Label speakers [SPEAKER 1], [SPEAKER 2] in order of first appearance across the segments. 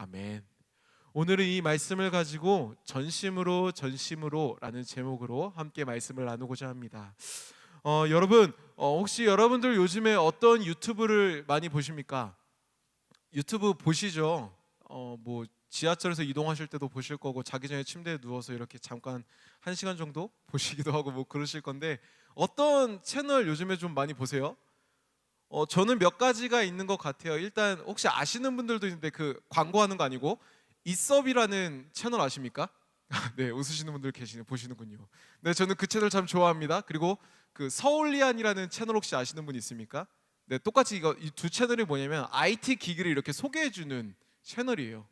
[SPEAKER 1] 아멘. 오늘은 이 말씀을 가지고 전심으로 라는 제목으로 함께 말씀을 나누고자 합니다. 여러분 혹시 여러분들 요즘에 어떤 유튜브를 많이 보십니까? 유튜브 보시죠? 뭐 지하철에서 이동하실 때도 보실 거고 자기 전에 침대에 누워서 이렇게 잠깐 1시간 정도 보시기도 하고 뭐 그러실 건데 어떤 채널 요즘에 좀 많이 보세요? 저는 몇 가지가 있는 것 같아요. 일단 혹시 아시는 분들도 있는데 그 광고하는 거 아니고 이섭이라는 채널 아십니까? 네, 웃으시는 분들 보시는군요. 네, 저는 그 채널 참 좋아합니다. 그리고 그 서울리안이라는 채널 혹시 아시는 분 있습니까? 네, 똑같이 이 두 채널이 뭐냐면 IT 기기를 이렇게 소개해주는 채널이에요.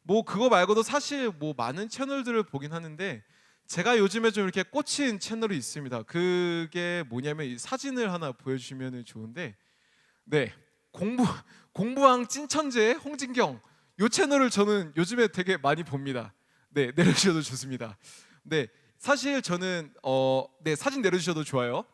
[SPEAKER 1] 뭐 그거 말고도 사실 뭐 많은 채널들을 보긴 하는데 제가 요즘에 좀 이렇게 꽂힌 채널이 있습니다. 그게 뭐냐면 이 사진을 하나 보여주시면 좋은데, 네, 공부왕 찐천재 홍진경 요 채널을 저는 요즘에 되게 많이 봅니다. 네, 내려주셔도 좋습니다. 네, 사실 저는 네, 사진 내려주셔도 좋아요.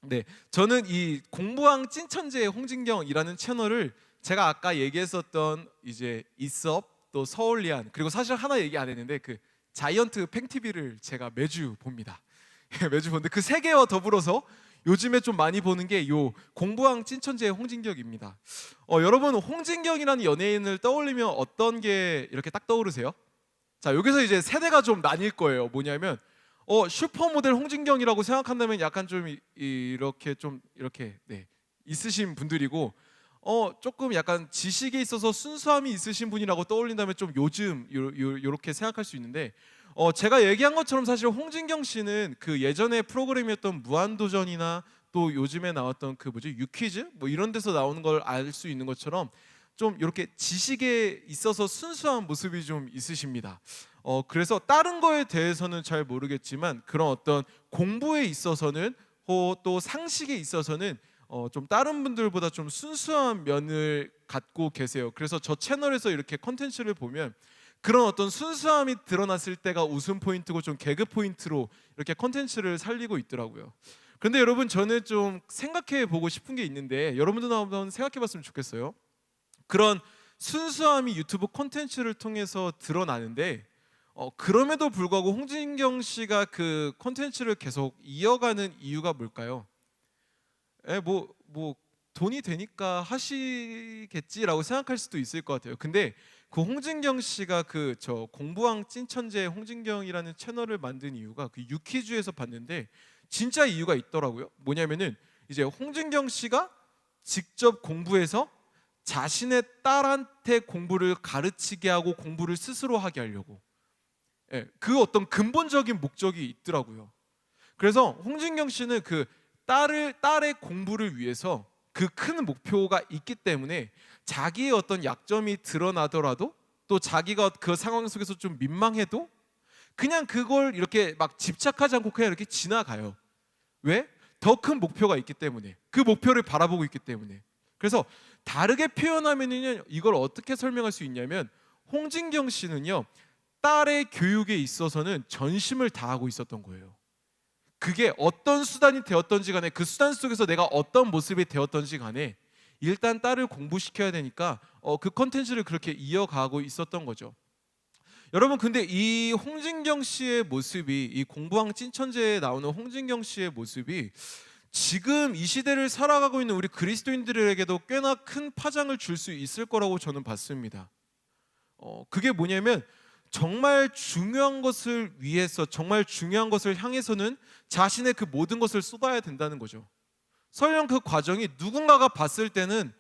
[SPEAKER 1] 네, 저는 이 공부왕 찐천재 홍진경이라는 채널을 제가 아까 얘기했었던 이제 이섭 또 서울리안 그리고 사실 하나 얘기 안 했는데 그 자이언트 팽TV를 제가 매주 봅니다. 매주 보는데 그 세 개와 더불어서 요즘에 좀 많이 보는 게 요 공부왕 찐천재 홍진경입니다. 여러분 홍진경이라는 연예인을 떠올리면 어떤 게 이렇게 딱 떠오르세요? 자, 여기서 이제 세대가 좀 나뉠 거예요. 뭐냐면 슈퍼모델 홍진경이라고 생각한다면 약간 좀 이렇게 좀 이렇게 네, 있으신 분들이고 조금 약간 지식에 있어서 순수함이 있으신 분이라고 떠올린다면 좀 요즘 요렇게 생각할 수 있는데 제가 얘기한 것처럼 사실 홍진경 씨는 그 예전에 프로그램이었던 무한도전이나 또 요즘에 나왔던 그 뭐지 유퀴즈 뭐 이런 데서 나오는 걸 알 수 있는 것처럼 좀 이렇게 지식에 있어서 순수한 모습이 좀 있으십니다. 그래서 다른 거에 대해서는 잘 모르겠지만 그런 어떤 공부에 있어서는 또 상식에 있어서는 좀 다른 분들보다 좀 순수한 면을 갖고 계세요. 그래서 저 채널에서 이렇게 컨텐츠를 보면 그런 어떤 순수함이 드러났을 때가 웃음 포인트고 좀 개그 포인트로 이렇게 컨텐츠를 살리고 있더라고요. 그런데 여러분 저는 좀 생각해 보고 싶은 게 있는데 여러분도 한번 생각해 봤으면 좋겠어요. 그런 순수함이 유튜브 콘텐츠를 통해서 드러나는데 그럼에도 불구하고 홍진경 씨가 그 콘텐츠를 계속 이어가는 이유가 뭘까요? 뭐 돈이 되니까 하시겠지라고 생각할 수도 있을 것 같아요. 근데 그 홍진경 씨가 그 저 공부왕 찐천재 홍진경이라는 채널을 만든 이유가 그 유퀴즈에서 봤는데 진짜 이유가 있더라고요. 뭐냐면은 이제 홍진경 씨가 직접 공부해서 자신의 딸한테 공부를 가르치게 하고 공부를 스스로 하게 하려고 그 어떤 근본적인 목적이 있더라고요. 그래서 홍진경 씨는 그 딸의 공부를 위해서 그 큰 목표가 있기 때문에 자기의 어떤 약점이 드러나더라도 또 자기가 그 상황 속에서 좀 민망해도 그냥 그걸 이렇게 막 집착하지 않고 그냥 이렇게 지나가요. 왜? 더 큰 목표가 있기 때문에 그 목표를 바라보고 있기 때문에. 그래서 다르게 표현하면은 이걸 어떻게 설명할 수 있냐면 홍진경 씨는요 딸의 교육에 있어서는 전심을 다하고 있었던 거예요. 그게 어떤 수단이 되었던지 간에 그 수단 속에서 내가 어떤 모습이 되었던지 간에 일단 딸을 공부시켜야 되니까 그 컨텐츠를 그렇게 이어가고 있었던 거죠. 여러분 근데 이 홍진경 씨의 모습이 이 공부왕 찐천재에 나오는 홍진경 씨의 모습이 지금 이 시대를 살아가고 있는 우리 그리스도인들에게도 꽤나 큰 파장을 줄 수 있을 거라고 저는 봤습니다. 그게 뭐냐면 정말 중요한 것을 위해서 정말 중요한 것을 향해서는 자신의 그 모든 것을 쏟아야 된다는 거죠. 설령 그 과정이 누군가가 봤을 때는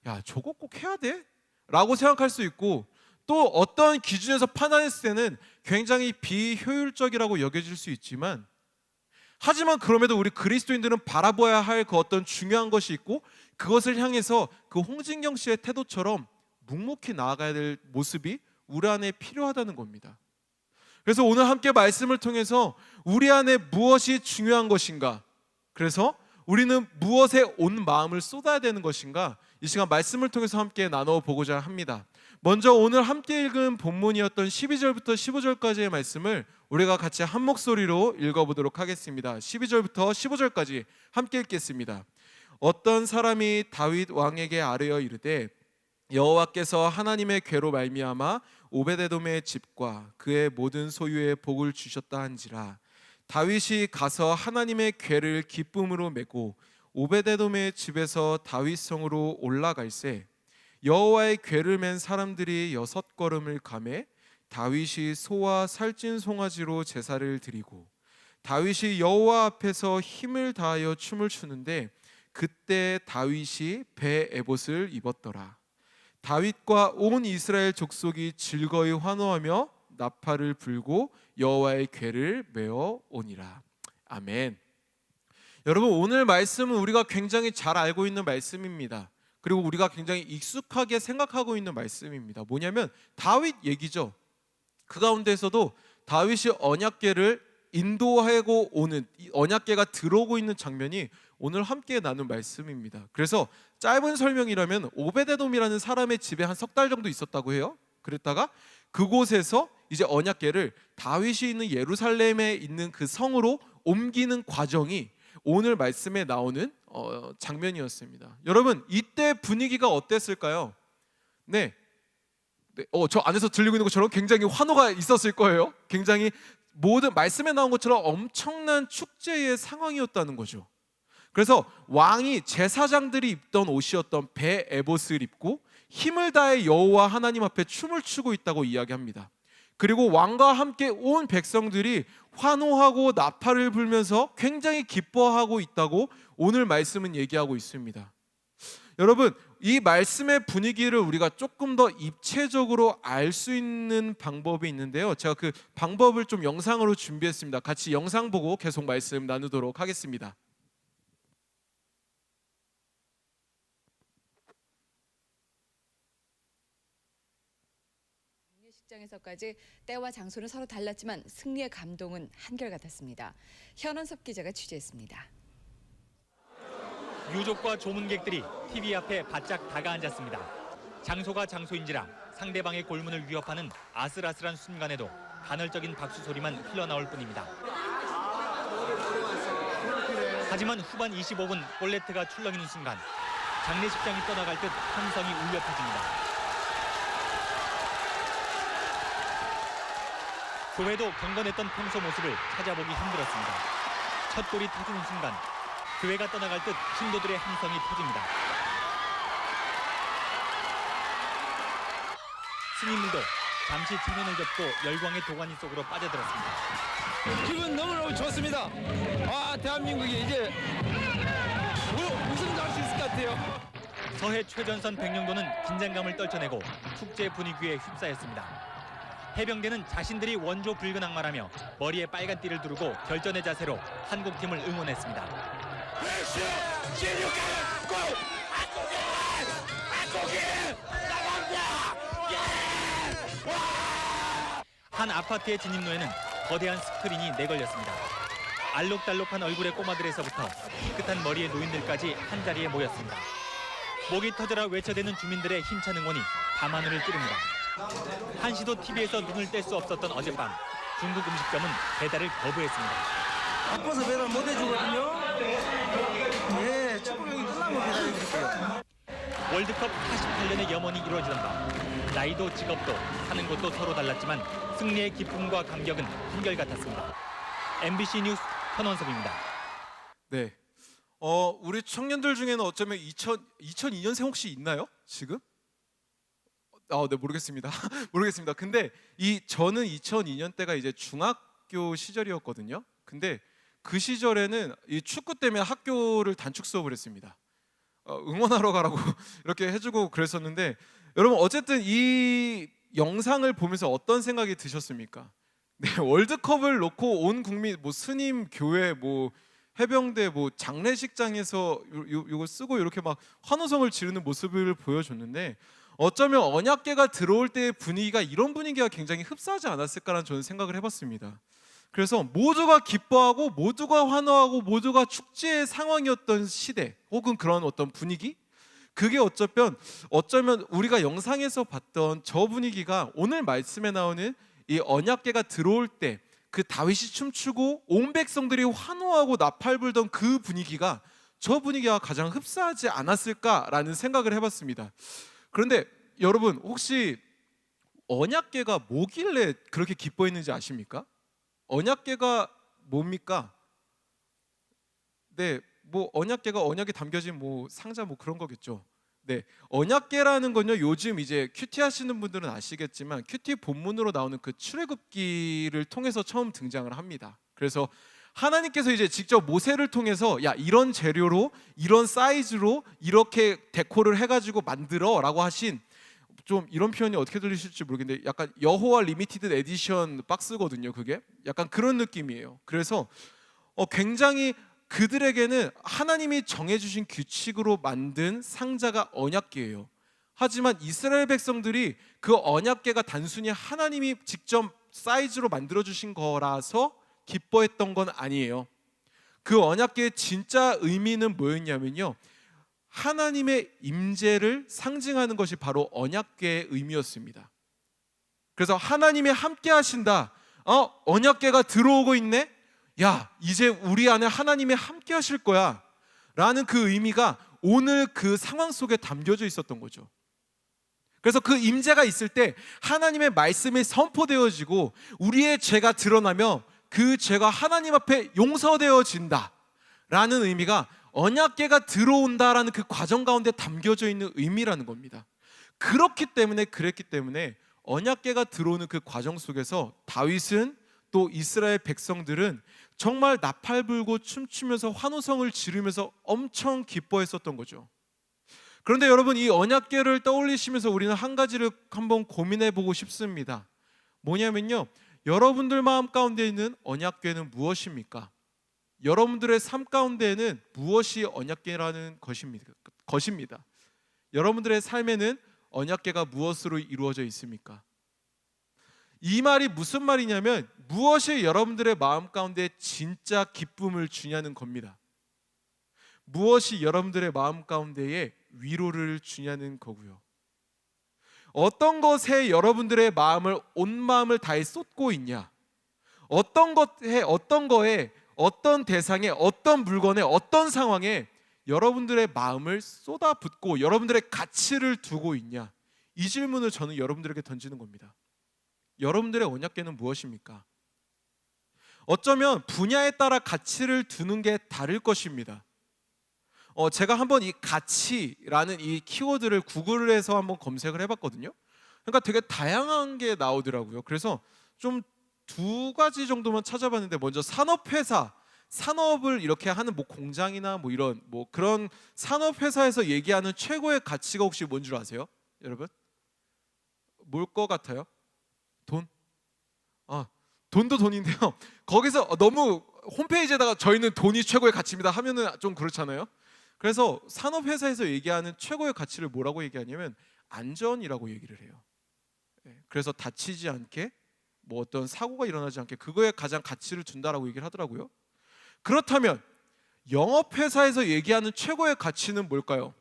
[SPEAKER 1] 야 저거 꼭 해야 돼? 라고 생각할 수 있고 또 어떤 기준에서 판단했을 때는 굉장히 비효율적이라고 여겨질 수 있지만 하지만 그럼에도 우리 그리스도인들은 바라봐야 할 그 어떤 중요한 것이 있고 그것을 향해서 그 홍진경 씨의 태도처럼 묵묵히 나아가야 될 모습이 우리 안에 필요하다는 겁니다. 그래서 오늘 함께 말씀을 통해서 우리 안에 무엇이 중요한 것인가, 그래서 우리는 무엇에 온 마음을 쏟아야 되는 것인가, 이 시간 말씀을 통해서 함께 나눠보고자 합니다. 먼저 오늘 함께 읽은 본문이었던 12절부터 15절까지의 말씀을 우리가 같이 한 목소리로 읽어보도록 하겠습니다. 12절부터 15절까지 함께 읽겠습니다. 어떤 사람이 다윗 왕에게 아뢰어 이르되 여호와께서 하나님의 궤로 말미암아 오베데돔의 집과 그의 모든 소유에 복을 주셨다 한지라. 다윗이 가서 하나님의 궤를 기쁨으로 메고 오베데돔의 집에서 다윗성으로 올라갈새 여호와의 궤를 맨 사람들이 6걸음을 가매 다윗이 소와 살찐 송아지로 제사를 드리고 다윗이 여호와 앞에서 힘을 다하여 춤을 추는데 그때 다윗이 배 에봇을 입었더라. 다윗과 온 이스라엘 족속이 즐거이 환호하며 나팔을 불고 여호와의 궤를 메어 오니라. 아멘. 여러분, 오늘 말씀은 우리가 굉장히 잘 알고 있는 말씀입니다. 그리고 우리가 굉장히 익숙하게 생각하고 있는 말씀입니다. 뭐냐면 다윗 얘기죠. 그 가운데서도 다윗이 언약궤를 인도하고 오는, 언약궤가 들어오고 있는 장면이 오늘 함께 나눈 말씀입니다. 그래서 짧은 설명이라면 오베데돔이라는 사람의 집에 한 3달 정도 있었다고 해요. 그랬다가 그곳에서 이제 언약궤를 다윗이 있는 예루살렘에 있는 그 성으로 옮기는 과정이 오늘 말씀에 나오는 장면이었습니다. 여러분, 이때 분위기가 어땠을까요? 네, 저 안에서 들리고 있는 것처럼 굉장히 환호가 있었을 거예요. 굉장히 모든 말씀에 나온 것처럼 엄청난 축제의 상황이었다는 거죠. 그래서 왕이 제사장들이 입던 옷이었던 배 에봇을 입고 힘을 다해 여호와 하나님 앞에 춤을 추고 있다고 이야기합니다. 그리고 왕과 함께 온 백성들이 환호하고 나팔을 불면서 굉장히 기뻐하고 있다고 오늘 말씀은 얘기하고 있습니다. 여러분, 이 말씀의 분위기를 우리가 조금 더 입체적으로 알 수 있는 방법이 있는데요. 제가 그 방법을 좀 영상으로 준비했습니다. 같이 영상 보고 계속 말씀 나누도록 하겠습니다.
[SPEAKER 2] 장에서까지 때와 장소는 서로 달랐지만 승리의 감동은 한결같았습니다. 현원섭 기자가 취재했습니다.
[SPEAKER 3] 유족과 조문객들이 TV 앞에 바짝 다가앉았습니다. 장소가 장소인지라 상대방의 골문을 위협하는 아슬아슬한 순간에도 간헐적인 박수 소리만 흘러나올 뿐입니다. 하지만 후반 25분 볼레트가 출렁이는 순간 장례식장이 떠나갈 듯 함성이 울려 퍼집니다. 교회도 경건했던 평소 모습을 찾아보기 힘들었습니다. 첫 골이 터지는 순간 교회가 떠나갈 듯 신도들의 함성이 터집니다. 스님들도 잠시 체면을 접고 열광의 도가니 속으로 빠져들었습니다.
[SPEAKER 4] 기분 너무너무 좋습니다. 대한민국이 이제 우승도 할 수 있을 것 같아요.
[SPEAKER 3] 서해 최전선 백령도는 긴장감을 떨쳐내고 축제 분위기에 휩싸였습니다. 해병대는 자신들이 원조 붉은 악마라며 머리에 빨간 띠를 두르고 결전의 자세로 한국팀을 응원했습니다. 한 아파트의 진입로에는 거대한 스크린이 내걸렸습니다. 알록달록한 얼굴의 꼬마들에서부터 깨끗한 머리의 노인들까지 한자리에 모였습니다. 목이 터져라 외쳐대는 주민들의 힘찬 응원이 밤하늘을 찌릅니다. 한시도 TV에서 눈을 뗄 수 없었던 어젯밤, 중국 음식점은 배달을 거부했습니다.
[SPEAKER 4] 바빠서 배달 못 해주거든요. 네, 축구경기 끝나면 배달해드릴게요.
[SPEAKER 3] 월드컵 48년의 염원이 이루어지던 밤, 나이도 직업도 사는 곳도 서로 달랐지만 승리의 기쁨과 감격은 한결같았습니다. MBC 뉴스 현원섭입니다.
[SPEAKER 1] 네, 우리 청년들 중에는 어쩌면 2002년생 혹시 있나요? 지금? 네, 모르겠습니다. 모르겠습니다. 근데 저는 2002년 때가 이제 중학교 시절이었거든요. 근데 그 시절에는 이 축구 때문에 학교를 단축 수업을 했습니다. 응원하러 가라고 이렇게 해주고 그랬었는데, 여러분 어쨌든 이 영상을 보면서 어떤 생각이 드셨습니까? 네, 월드컵을 놓고 온 국민, 뭐 스님, 교회, 뭐 해병대, 뭐 장례식장에서 이거 쓰고 이렇게 막 환호성을 지르는 모습을 보여줬는데, 어쩌면 언약궤가 들어올 때의 분위기가 이런 분위기가 굉장히 흡사하지 않았을까라는 저는 생각을 해봤습니다. 그래서 모두가 기뻐하고 모두가 환호하고 모두가 축제의 상황이었던 시대, 혹은 그런 어떤 분위기, 그게 어쩌면 우리가 영상에서 봤던 저 분위기가 오늘 말씀에 나오는 이 언약궤가 들어올 때 그 다윗이 춤추고 온 백성들이 환호하고 나팔 불던 그 분위기가, 저 분위기가 가장 흡사하지 않았을까라는 생각을 해봤습니다. 그런데 여러분 혹시 언약궤가 뭐길래 그렇게 기뻐했는지 아십니까? 언약궤가 뭡니까? 네, 뭐 언약궤가 언약이 담겨진 뭐 상자 뭐 그런 거겠죠. 네, 언약궤라는 건요, 요즘 이제 큐티 하시는 분들은 아시겠지만 큐티 본문으로 나오는 그 출애굽기를 통해서 처음 등장을 합니다. 그래서 하나님께서 이제 직접 모세를 통해서 야, 이런 재료로 이런 사이즈로 이렇게 데코를 해가지고 만들어라고 하신, 좀 이런 표현이 어떻게 들리실지 모르겠는데 약간 여호와 리미티드 에디션 박스거든요. 그게 약간 그런 느낌이에요. 그래서 굉장히 그들에게는 하나님이 정해주신 규칙으로 만든 상자가 언약궤예요. 하지만 이스라엘 백성들이 그 언약궤가 단순히 하나님이 직접 사이즈로 만들어주신 거라서 기뻐했던 건 아니에요. 그 언약궤의 진짜 의미는 뭐였냐면요, 하나님의 임재를 상징하는 것이 바로 언약궤의 의미였습니다. 그래서 하나님이 함께 하신다, 언약궤가 들어오고 있네, 야, 이제 우리 안에 하나님이 함께 하실 거야 라는 그 의미가 오늘 그 상황 속에 담겨져 있었던 거죠. 그래서 그 임재가 있을 때 하나님의 말씀이 선포되어지고 우리의 죄가 드러나며 그 죄가 하나님 앞에 용서되어진다 라는 의미가 언약궤가 들어온다라는 그 과정 가운데 담겨져 있는 의미라는 겁니다. 그랬기 때문에 언약궤가 들어오는 그 과정 속에서 다윗은 또 이스라엘 백성들은 정말 나팔 불고 춤추면서 환호성을 지르면서 엄청 기뻐했었던 거죠. 그런데 여러분, 이 언약궤를 떠올리시면서 우리는 한 가지를 한번 고민해 보고 싶습니다. 뭐냐면요, 여러분들 마음 가운데 있는 언약궤는 무엇입니까? 여러분들의 삶 가운데에는 무엇이 언약궤라는 것입니다. 여러분들의 삶에는 언약궤가 무엇으로 이루어져 있습니까? 이 말이 무슨 말이냐면 무엇이 여러분들의 마음 가운데 진짜 기쁨을 주냐는 겁니다. 무엇이 여러분들의 마음 가운데에 위로를 주냐는 거고요. 어떤 것에 여러분들의 마음을, 온 마음을 다해 쏟고 있냐, 어떤 거에, 어떤 대상에, 어떤 물건에, 어떤 상황에 여러분들의 마음을 쏟아붓고 여러분들의 가치를 두고 있냐, 이 질문을 저는 여러분들에게 던지는 겁니다. 여러분들의 언약궤는 무엇입니까? 어쩌면 분야에 따라 가치를 두는 게 다를 것입니다. 제가 한번 이 가치라는 이 키워드를 구글에서 한번 검색을 해봤거든요. 그러니까 되게 다양한 게 나오더라고요. 그래서 좀 두 가지 정도만 찾아봤는데, 먼저 산업회사, 산업을 이렇게 하는 뭐 공장이나 뭐 이런 뭐 그런 산업회사에서 얘기하는 최고의 가치가 혹시 뭔 줄 아세요? 여러분? 뭘 것 같아요? 돈? 돈도 돈인데요. 거기서 너무 홈페이지에다가 저희는 돈이 최고의 가치입니다 하면은 좀 그렇잖아요. 그래서 산업회사에서 얘기하는 최고의 가치를 뭐라고 얘기하냐면 안전이라고 얘기를 해요. 그래서 다치지 않게, 뭐 어떤 사고가 일어나지 않게, 그거에 가장 가치를 둔다라고 얘기를 하더라고요. 그렇다면 영업회사에서 얘기하는 최고의 가치는 뭘까요?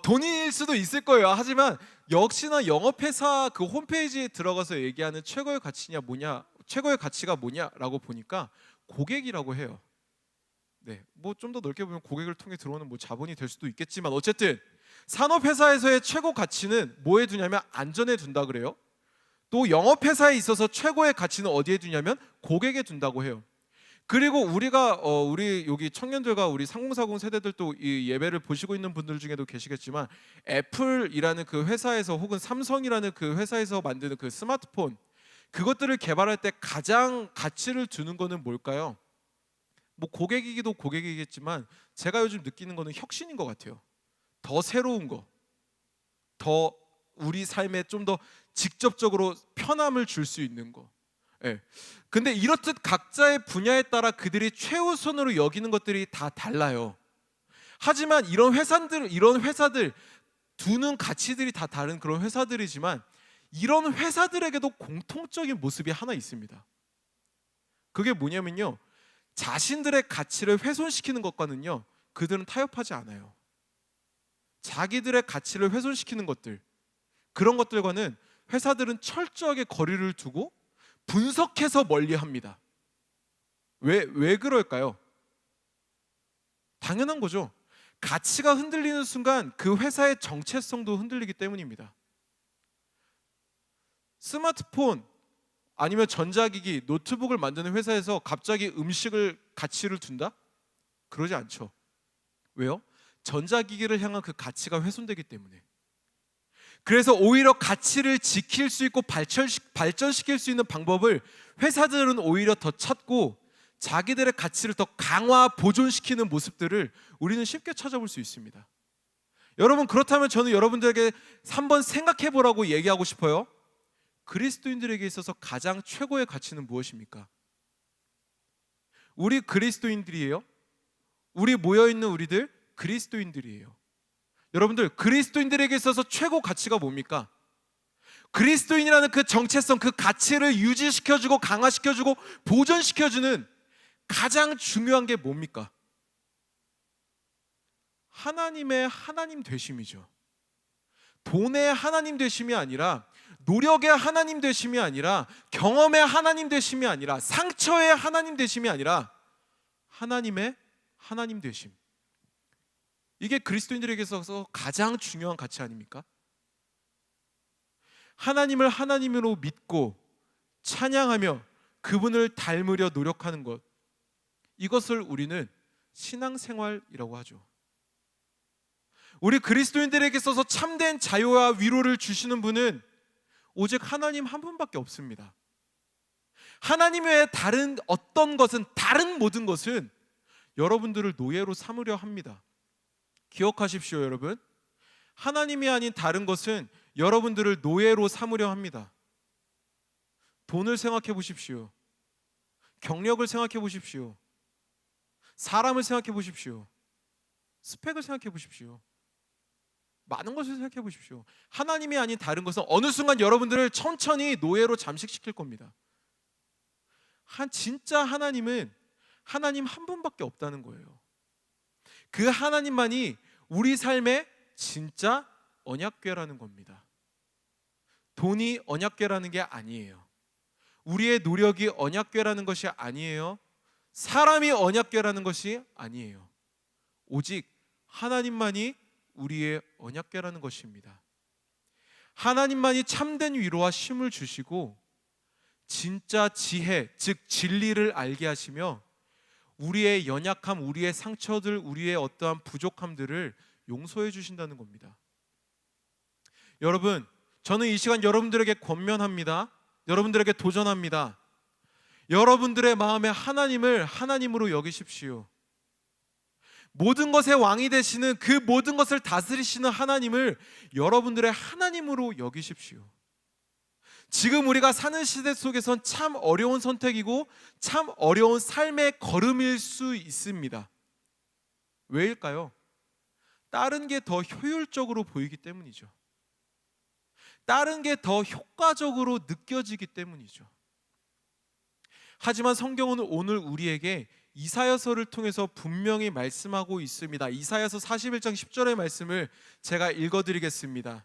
[SPEAKER 1] 돈일 수도 있을 거예요. 하지만 역시나 영업회사 그 홈페이지에 들어가서 얘기하는 최고의 가치냐 뭐냐, 최고의 가치가 뭐냐라고 보니까 고객이라고 해요. 네, 뭐 좀 더 넓게 보면 고객을 통해 들어오는 뭐 자본이 될 수도 있겠지만, 어쨌든 산업회사에서의 최고 가치는 뭐에 두냐면 안전에 둔다 그래요. 또 영업회사에 있어서 최고의 가치는 어디에 두냐면 고객에 둔다고 해요. 그리고 우리 여기 청년들과 우리 3040 세대들도 이 예배를 보시고 있는 분들 중에도 계시겠지만, 애플이라는 그 회사에서 혹은 삼성이라는 그 회사에서 만드는 그 스마트폰, 그것들을 개발할 때 가장 가치를 두는 거는 뭘까요? 뭐 고객이기도 고객이겠지만 제가 요즘 느끼는 거는 혁신인 것 같아요. 더 새로운 거, 더 우리 삶에 좀 더 직접적으로 편함을 줄 수 있는 거. 근데 이렇듯 각자의 분야에 따라 그들이 최우선으로 여기는 것들이 다 달라요. 하지만 이런 회사들 두는 가치들이 다 다른 그런 회사들이지만, 이런 회사들에게도 공통적인 모습이 하나 있습니다. 그게 뭐냐면요, 자신들의 가치를 훼손시키는 것과는요, 그들은 타협하지 않아요. 자기들의 가치를 훼손시키는 것들, 그런 것들과는 회사들은 철저하게 거리를 두고 분석해서 멀리합니다. 왜 그럴까요? 당연한 거죠. 가치가 흔들리는 순간 그 회사의 정체성도 흔들리기 때문입니다. 스마트폰 아니면 전자기기, 노트북을 만드는 회사에서 갑자기 음식을 가치를 둔다? 그러지 않죠. 왜요? 전자기기를 향한 그 가치가 훼손되기 때문에. 그래서 오히려 가치를 지킬 수 있고 발전시킬 수 있는 방법을 회사들은 오히려 더 찾고 자기들의 가치를 더 강화, 보존시키는 모습들을 우리는 쉽게 찾아볼 수 있습니다. 여러분, 그렇다면 저는 여러분들에게 한번 생각해 보라고 얘기하고 싶어요. 그리스도인들에게 있어서 가장 최고의 가치는 무엇입니까? 우리 그리스도인들이에요. 우리 모여있는 우리들 그리스도인들이에요. 여러분들, 그리스도인들에게 있어서 최고 가치가 뭡니까? 그리스도인이라는 그 정체성, 그 가치를 유지시켜주고 강화시켜주고 보존시켜주는 가장 중요한 게 뭡니까? 하나님의 하나님 되심이죠. 돈의 하나님 되심이 아니라, 노력의 하나님 되심이 아니라, 경험의 하나님 되심이 아니라, 상처의 하나님 되심이 아니라 하나님의 하나님 되심. 이게 그리스도인들에게 있어서 가장 중요한 가치 아닙니까? 하나님을 하나님으로 믿고 찬양하며 그분을 닮으려 노력하는 것, 이것을 우리는 신앙생활이라고 하죠. 우리 그리스도인들에게 있어서 참된 자유와 위로를 주시는 분은 오직 하나님 한 분밖에 없습니다. 하나님 외에 다른 어떤 것은, 다른 모든 것은 여러분들을 노예로 삼으려 합니다. 기억하십시오, 여러분. 하나님이 아닌 다른 것은 여러분들을 노예로 삼으려 합니다. 돈을 생각해 보십시오. 경력을 생각해 보십시오. 사람을 생각해 보십시오. 스펙을 생각해 보십시오. 많은 것을 생각해 보십시오. 하나님이 아닌 다른 것은 어느 순간 여러분들을 천천히 노예로 잠식시킬 겁니다. 진짜 하나님은 하나님 한 분밖에 없다는 거예요. 그 하나님만이 우리 삶의 진짜 언약궤라는 겁니다. 돈이 언약궤라는 게 아니에요. 우리의 노력이 언약궤라는 것이 아니에요. 사람이 언약궤라는 것이 아니에요. 오직 하나님만이 우리의 언약궤라는 것입니다. 하나님만이 참된 위로와 쉼을 주시고 진짜 지혜, 즉 진리를 알게 하시며 우리의 연약함, 우리의 상처들, 우리의 어떠한 부족함들을 용서해 주신다는 겁니다. 여러분, 저는 이 시간 여러분들에게 권면합니다. 여러분들에게 도전합니다. 여러분들의 마음에 하나님을 하나님으로 여기십시오. 모든 것의 왕이 되시는, 그 모든 것을 다스리시는 하나님을 여러분들의 하나님으로 여기십시오. 지금 우리가 사는 시대 속에선 참 어려운 선택이고 참 어려운 삶의 걸음일 수 있습니다. 왜일까요? 다른 게 더 효율적으로 보이기 때문이죠. 다른 게 더 효과적으로 느껴지기 때문이죠. 하지만 성경은 오늘 우리에게 이사야서를 통해서 분명히 말씀하고 있습니다. 이사야서 41장 10절의 말씀을 제가 읽어드리겠습니다.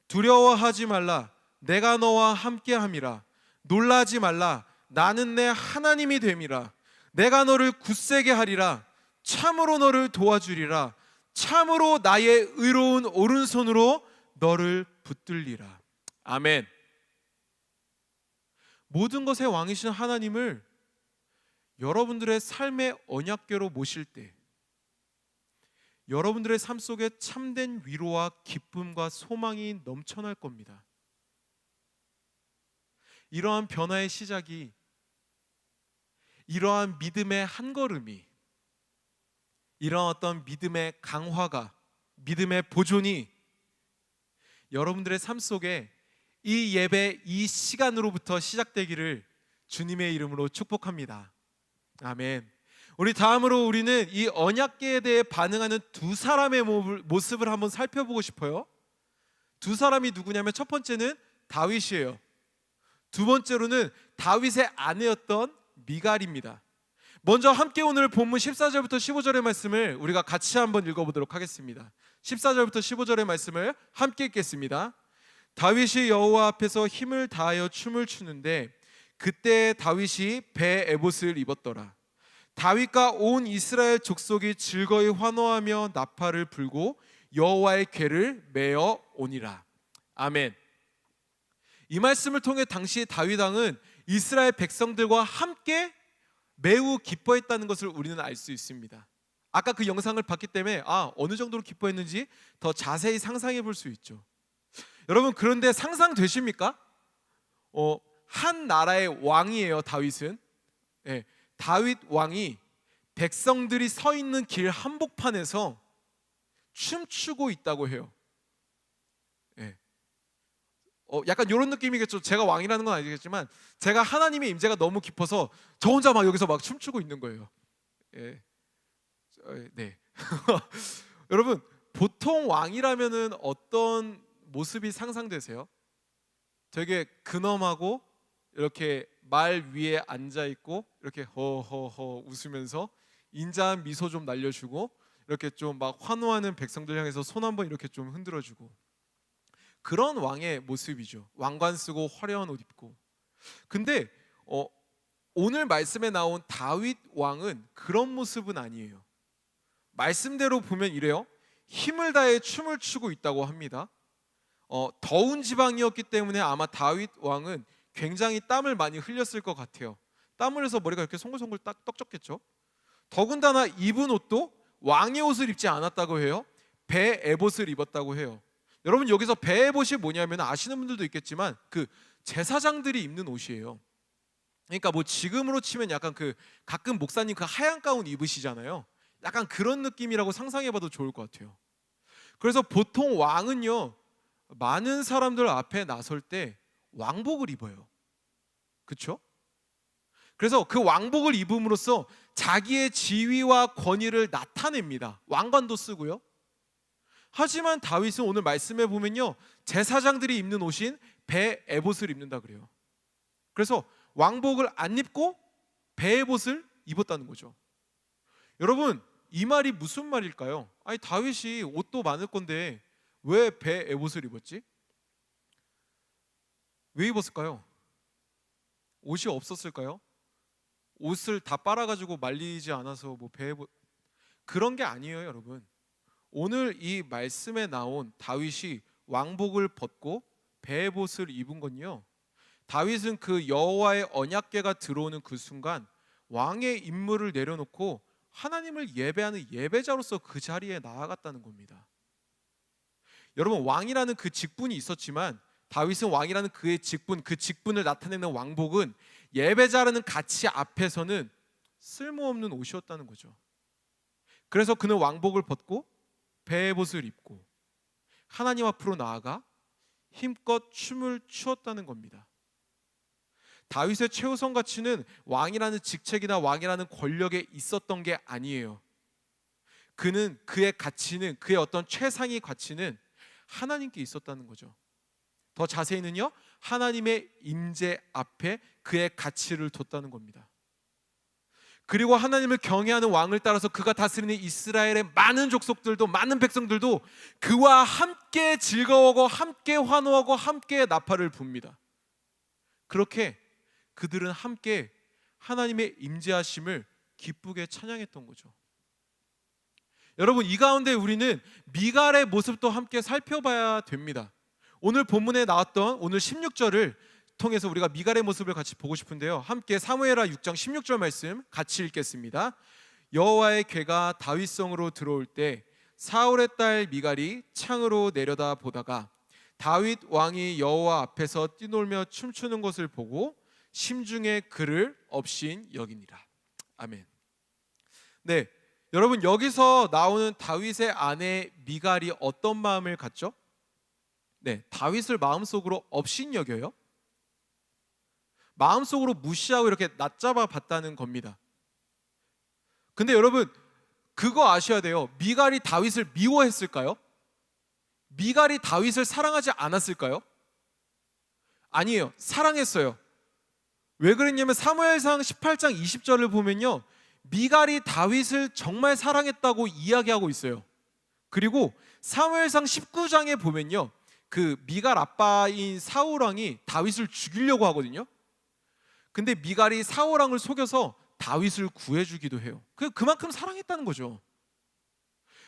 [SPEAKER 1] 두려워하지 말라. 내가 너와 함께함이라. 놀라지 말라. 나는 내 하나님이 됨이라. 내가 너를 굳세게 하리라. 참으로 너를 도와주리라. 참으로 나의 의로운 오른손으로 너를 붙들리라. 아멘. 모든 것의 왕이신 하나님을 여러분들의 삶의 언약궤로 모실 때 여러분들의 삶 속에 참된 위로와 기쁨과 소망이 넘쳐날 겁니다. 이러한 변화의 시작이, 이러한 믿음의 한 걸음이, 이러한 어떤 믿음의 강화가, 믿음의 보존이 여러분들의 삶 속에 이 예배, 이 시간으로부터 시작되기를 주님의 이름으로 축복합니다. 아멘. 우리 다음으로 우리는 이 언약궤에 대해 반응하는 두 사람의 모습을 한번 살펴보고 싶어요. 두 사람이 누구냐면 첫 번째는 다윗이에요. 두 번째로는 다윗의 아내였던 미갈입니다. 먼저 함께 오늘 본문 14절부터 15절의 말씀을 우리가 같이 한번 읽어보도록 하겠습니다. 14절부터 15절의 말씀을 함께 읽겠습니다. 다윗이 여호와 앞에서 힘을 다하여 춤을 추는데 그때 다윗이 배 에봇을 입었더라. 다윗과 온 이스라엘 족속이 즐거이 환호하며 나팔을 불고 여호와의 궤를 메어 오니라. 아멘. 이 말씀을 통해 당시 다윗 왕은 이스라엘 백성들과 함께 매우 기뻐했다는 것을 우리는 알 수 있습니다. 아까 그 영상을 봤기 때문에 어느 정도로 기뻐했는지 더 자세히 상상해 볼 수 있죠. 여러분, 그런데 상상되십니까? 한 나라의 왕이에요, 다윗은. 다윗 왕이 백성들이 서 있는 길 한복판에서 춤추고 있다고 해요. 약간 이런 느낌이겠죠. 제가 왕이라는 건 아니겠지만 제가 하나님의 임재가 너무 깊어서 저 혼자 막 여기서 막 춤추고 있는 거예요. 네. 여러분, 보통 왕이라면은 어떤 모습이 상상되세요? 되게 근엄하고 이렇게 말 위에 앉아 있고 이렇게 허허허 웃으면서 인자한 미소 좀 날려주고 이렇게 좀 막 환호하는 백성들 향해서 손 한번 이렇게 좀 흔들어주고, 그런 왕의 모습이죠. 왕관 쓰고 화려한 옷 입고. 근데 오늘 말씀에 나온 다윗 왕은 그런 모습은 아니에요. 말씀대로 보면 이래요. 힘을 다해 춤을 추고 있다고 합니다. 더운 지방이었기 때문에 아마 다윗 왕은 굉장히 땀을 많이 흘렸을 것 같아요. 땀을 흘려서 머리가 이렇게 송글송글 떡졌겠죠. 더군다나 입은 옷도 왕의 옷을 입지 않았다고 해요. 배 에봇을 입었다고 해요. 여러분, 여기서 배 에봇이 뭐냐면 아시는 분들도 있겠지만 그 제사장들이 입는 옷이에요. 그러니까 뭐 지금으로 치면 약간 그 가끔 목사님 그 하얀 가운 입으시잖아요. 약간 그런 느낌이라고 상상해봐도 좋을 것 같아요. 그래서 보통 왕은요, 많은 사람들 앞에 나설 때 왕복을 입어요. 그렇죠? 그래서 그 왕복을 입음으로써 자기의 지위와 권위를 나타냅니다. 왕관도 쓰고요. 하지만 다윗은 오늘 말씀에 보면요, 제사장들이 입는 옷인 배 에봇을 입는다 그래요. 그래서 왕복을 안 입고 배 에봇을 입었다는 거죠. 여러분, 이 말이 무슨 말일까요? 아니, 다윗이 옷도 많을 건데 왜 배 에봇을 입었지? 왜 입었을까요? 옷이 없었을까요? 옷을 다 빨아가지고 말리지 않아서 뭐 배 에봇, 그런 게 아니에요, 여러분. 오늘 이 말씀에 나온 다윗이 왕복을 벗고 배 에봇을 입은 건요, 다윗은 그 여호와의 언약궤가 들어오는 그 순간 왕의 임무를 내려놓고 하나님을 예배하는 예배자로서 그 자리에 나아갔다는 겁니다. 여러분, 왕이라는 그 직분이 있었지만 다윗은 왕이라는 그의 직분, 그 직분을 나타내는 왕복은 예배자라는 가치 앞에서는 쓸모없는 옷이었다는 거죠. 그래서 그는 왕복을 벗고 배옷을 입고 하나님 앞으로 나아가 힘껏 춤을 추었다는 겁니다. 다윗의 최우선 가치는 왕이라는 직책이나 왕이라는 권력에 있었던 게 아니에요. 그의 가치는, 그의 어떤 최상의 가치는 하나님께 있었다는 거죠. 더 자세히는요, 하나님의 임재 앞에 그의 가치를 뒀다는 겁니다. 그리고 하나님을 경외하는 왕을 따라서 그가 다스리는 이스라엘의 많은 족속들도, 많은 백성들도 그와 함께 즐거워하고 함께 환호하고 함께 나팔을 붑니다. 그렇게 그들은 함께 하나님의 임재하심을 기쁘게 찬양했던 거죠. 여러분, 이 가운데 우리는 미갈의 모습도 함께 살펴봐야 됩니다. 오늘 본문에 나왔던 오늘 16절을 통해서 우리가 미갈의 모습을 같이 보고 싶은데요, 함께 사무엘하 6장 16절 말씀 같이 읽겠습니다. 여호와의 궤가 다윗성으로 들어올 때 사울의 딸 미갈이 창으로 내려다 보다가 다윗 왕이 여호와 앞에서 뛰놀며 춤추는 것을 보고 심중에 그를 업신 여기니라. 아멘. 네, 여러분, 여기서 나오는 다윗의 아내 미갈이 어떤 마음을 갖죠? 네, 다윗을 마음속으로 업신 여겨요. 마음속으로 무시하고 이렇게 낮잡아 봤다는 겁니다. 근데 여러분, 그거 아셔야 돼요. 미갈이 다윗을 미워했을까요? 미갈이 다윗을 사랑하지 않았을까요? 아니에요. 사랑했어요. 왜 그랬냐면 사무엘상 18장 20절을 보면요, 미갈이 다윗을 정말 사랑했다고 이야기하고 있어요. 그리고 사무엘상 19장에 보면요, 그 미갈 아빠인 사울 왕이 다윗을 죽이려고 하거든요. 근데 미갈이 사울 왕을 속여서 다윗을 구해주기도 해요. 그만큼 사랑했다는 거죠.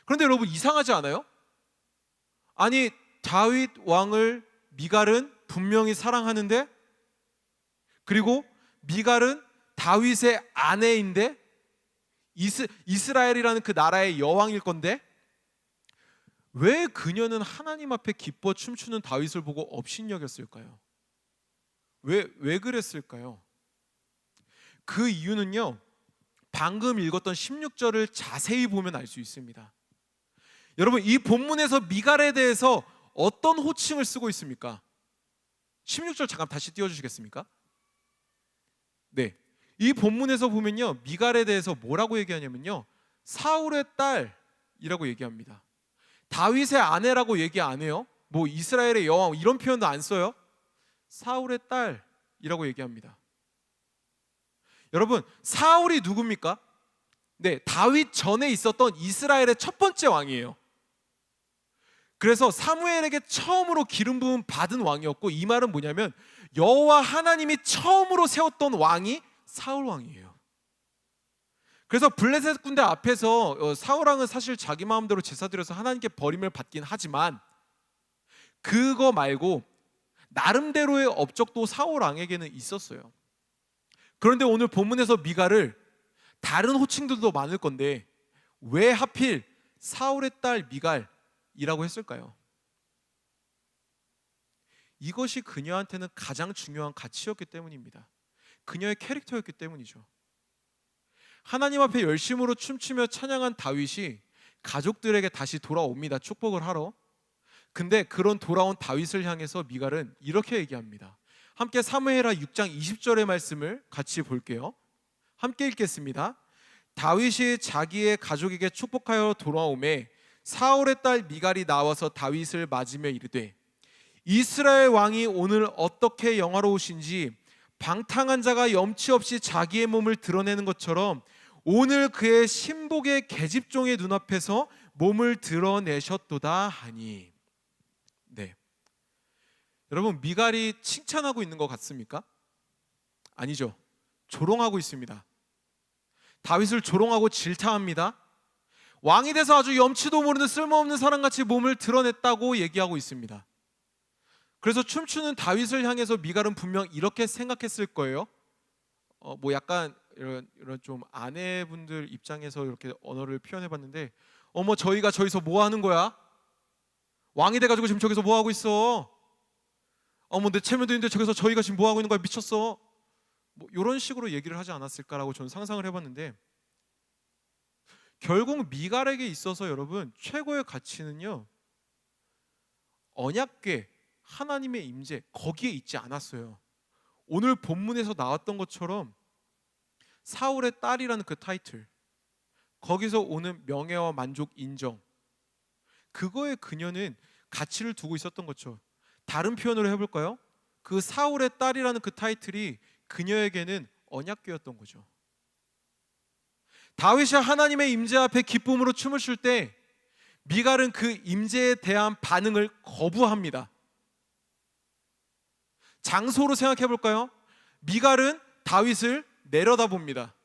[SPEAKER 1] 그런데 여러분 이상하지 않아요? 아니 다윗 왕을 미갈은 분명히 사랑하는데, 그리고 미갈은 다윗의 아내인데 이스라엘이라는 그 나라의 여왕일 건데 왜 그녀는 하나님 앞에 기뻐 춤추는 다윗을 보고 업신여겼을까요? 왜 그랬을까요? 그 이유는요, 방금 읽었던 16절을 자세히 보면 알 수 있습니다. 여러분 이 본문에서 미갈에 대해서 어떤 호칭을 쓰고 있습니까? 16절 잠깐 다시 띄워주시겠습니까? 네, 이 본문에서 보면요, 미갈에 대해서 뭐라고 얘기하냐면요, 사울의 딸이라고 얘기합니다. 다윗의 아내라고 얘기 안 해요. 뭐 이스라엘의 여왕 이런 표현도 안 써요. 사울의 딸이라고 얘기합니다. 여러분 사울이 누굽니까? 네, 다윗 전에 있었던 이스라엘의 첫 번째 왕이에요. 그래서 사무엘에게 처음으로 기름 부음 받은 왕이었고, 이 말은 뭐냐면 여호와 하나님이 처음으로 세웠던 왕이 사울 왕이에요. 그래서 블레셋 군대 앞에서 사울 왕은 사실 자기 마음대로 제사 드려서 하나님께 버림을 받긴 하지만 그거 말고 나름대로의 업적도 사울 왕에게는 있었어요. 그런데 오늘 본문에서 미갈을 다른 호칭들도 많을 건데 왜 하필 사울의 딸 미갈이라고 했을까요? 이것이 그녀한테는 가장 중요한 가치였기 때문입니다. 그녀의 캐릭터였기 때문이죠. 하나님 앞에 열심으로 춤추며 찬양한 다윗이 가족들에게 다시 돌아옵니다. 축복을 하러. 근데 그런 돌아온 다윗을 향해서 미갈은 이렇게 얘기합니다. 함께 사무엘하 6장 20절의 말씀을 같이 볼게요. 함께 읽겠습니다. 다윗이 자기의 가족에게 축복하여 돌아오매 사울의 딸 미갈이 나와서 다윗을 맞으며 이르되, 이스라엘 왕이 오늘 어떻게 영화로우신지 방탕한 자가 염치 없이 자기의 몸을 드러내는 것처럼 오늘 그의 신복의 계집종의 눈앞에서 몸을 드러내셨도다 하니. 네, 여러분 미갈이 칭찬하고 있는 것 같습니까? 아니죠. 조롱하고 있습니다. 다윗을 조롱하고 질타합니다. 왕이 돼서 아주 염치도 모르는 쓸모없는 사람같이 몸을 드러냈다고 얘기하고 있습니다. 그래서 춤추는 다윗을 향해서 미갈은 분명 이렇게 생각했을 거예요. 뭐 약간 이런 좀 아내분들 입장에서 이렇게 언어를 표현해봤는데, 어머 저희가 저기서 뭐 하는 거야? 왕이 돼가지고 지금 저기서 뭐 하고 있어? 어머 내 체면도 있는데 저기서 저희가 지금 뭐 하고 있는 거야? 미쳤어? 뭐 이런 식으로 얘기를 하지 않았을까라고 저는 상상을 해봤는데, 결국 미갈에게 있어서 여러분 최고의 가치는요, 언약궤 하나님의 임재 거기에 있지 않았어요. 오늘 본문에서 나왔던 것처럼 사울의 딸이라는 그 타이틀, 거기서 오는 명예와 만족, 인정, 그거에 그녀는 가치를 두고 있었던 거죠. 다른 표현으로 해볼까요? 그 사울의 딸이라는 그 타이틀이 그녀에게는 언약궤였던 거죠. 다윗이 하나님의 임재 앞에 기쁨으로 춤을 출 때 미갈은 그 임재에 대한 반응을 거부합니다. 장소로 생각해 볼까요? 미갈은 다윗을 내려다봅니다.